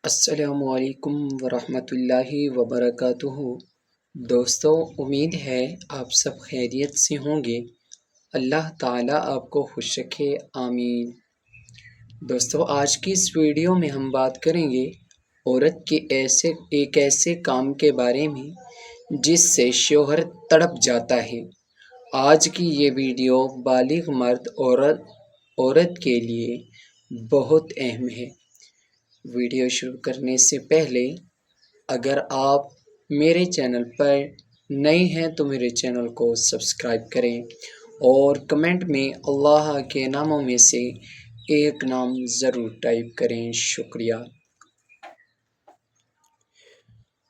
السلام علیکم ورحمۃ اللہ وبرکاتہ۔ دوستو، امید ہے آپ سب خیریت سے ہوں گے۔ اللہ تعالیٰ آپ کو خوش رکھے، آمین۔ دوستو، آج کی اس ویڈیو میں ہم بات کریں گے عورت کے ایک ایسے کام کے بارے میں جس سے شوہر تڑپ جاتا ہے۔ آج کی یہ ویڈیو بالغ مرد عورت کے لیے بہت اہم ہے۔ ویڈیو شروع کرنے سے پہلے اگر آپ میرے چینل پر نئے ہیں تو میرے چینل کو سبسکرائب کریں اور کمنٹ میں اللہ کے ناموں میں سے ایک نام ضرور ٹائپ کریں، شکریہ۔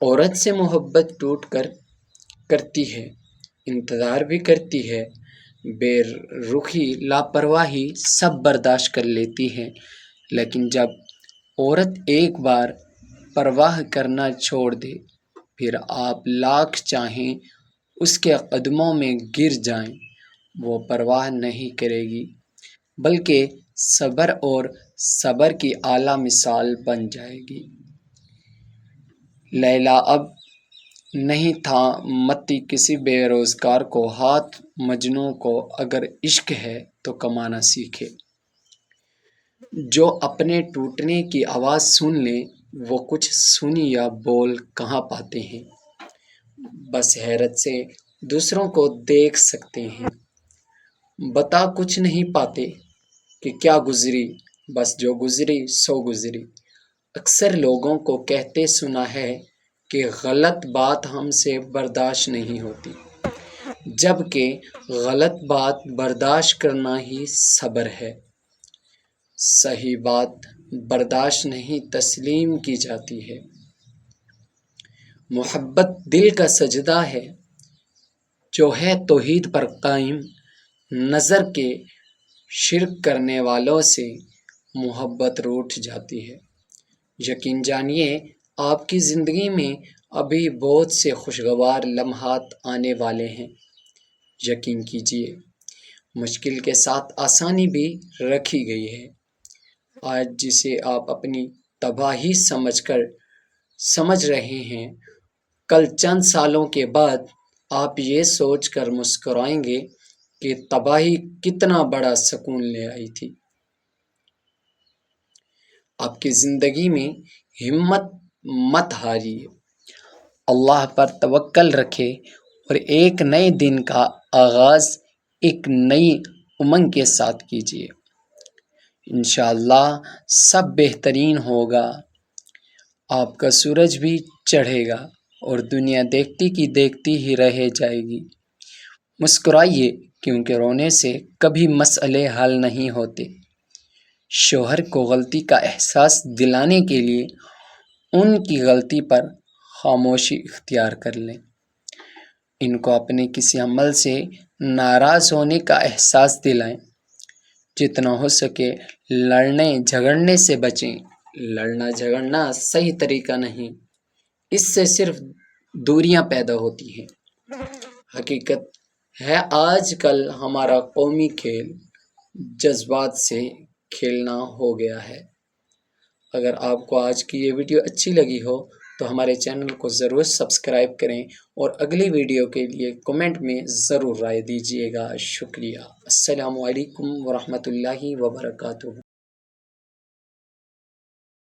عورت سے محبت ٹوٹ کر کرتی ہے، انتظار بھی کرتی ہے، بے رخی، لاپرواہی سب برداشت کر لیتی ہے، لیکن جب عورت ایک بار پرواہ کرنا چھوڑ دے، پھر آپ لاکھ چاہیں اس کے قدموں میں گر جائیں، وہ پرواہ نہیں کرے گی، بلکہ صبر اور صبر کی اعلیٰ مثال بن جائے گی۔ لیلا اب نہیں تھامتی کسی بے روزگار کو ہاتھ، مجنوں کو اگر عشق ہے تو کمانا سیکھے۔ جو اپنے ٹوٹنے کی آواز سن لیں وہ کچھ سن یا بول کہاں پاتے ہیں، بس حیرت سے دوسروں کو دیکھ سکتے ہیں، بتا کچھ نہیں پاتے کہ کیا گزری، بس جو گزری سو گزری۔ اکثر لوگوں کو کہتے سنا ہے کہ غلط بات ہم سے برداشت نہیں ہوتی، جبکہ غلط بات برداشت کرنا ہی صبر ہے۔ صحیح بات برداشت نہیں تسلیم کی جاتی ہے۔ محبت دل کا سجدہ ہے، جو ہے توحید پر قائم، نظر کے شرک کرنے والوں سے محبت روٹھ جاتی ہے۔ یقین جانیے آپ کی زندگی میں ابھی بہت سے خوشگوار لمحات آنے والے ہیں۔ یقین کیجیے، مشکل کے ساتھ آسانی بھی رکھی گئی ہے۔ آج جسے آپ اپنی تباہی سمجھ رہے ہیں، کل چند سالوں کے بعد آپ یہ سوچ کر مسکرائیں گے کہ تباہی کتنا بڑا سکون لے آئی تھی۔ آپ کی زندگی میں ہمت مت ہاریے، اللہ پر توکل رکھے اور ایک نئے دن کا آغاز ایک نئی امنگ کے ساتھ کیجیے۔ انشاءاللہ سب بہترین ہوگا، آپ کا سورج بھی چڑھے گا اور دنیا دیکھتی کی دیکھتی ہی رہ جائے گی۔ مسکرائیے، کیونکہ رونے سے کبھی مسئلے حل نہیں ہوتے۔ شوہر کو غلطی کا احساس دلانے کے لیے ان کی غلطی پر خاموشی اختیار کر لیں۔ ان کو اپنے کسی عمل سے ناراض ہونے کا احساس دلائیں۔ جتنا ہو سکے لڑنے جھگڑنے سے بچیں۔ لڑنا جھگڑنا صحیح طریقہ نہیں، اس سے صرف دوریاں پیدا ہوتی ہیں۔ حقیقت ہے آج کل ہمارا قومی کھیل جذبات سے کھیلنا ہو گیا ہے۔ اگر آپ کو آج کی یہ ویڈیو اچھی لگی ہو تو ہمارے چینل کو ضرور سبسکرائب کریں اور اگلی ویڈیو کے لیے کمنٹ میں ضرور رائے دیجیے گا، شکریہ۔ السلام علیکم ورحمۃ اللہ وبرکاتہ۔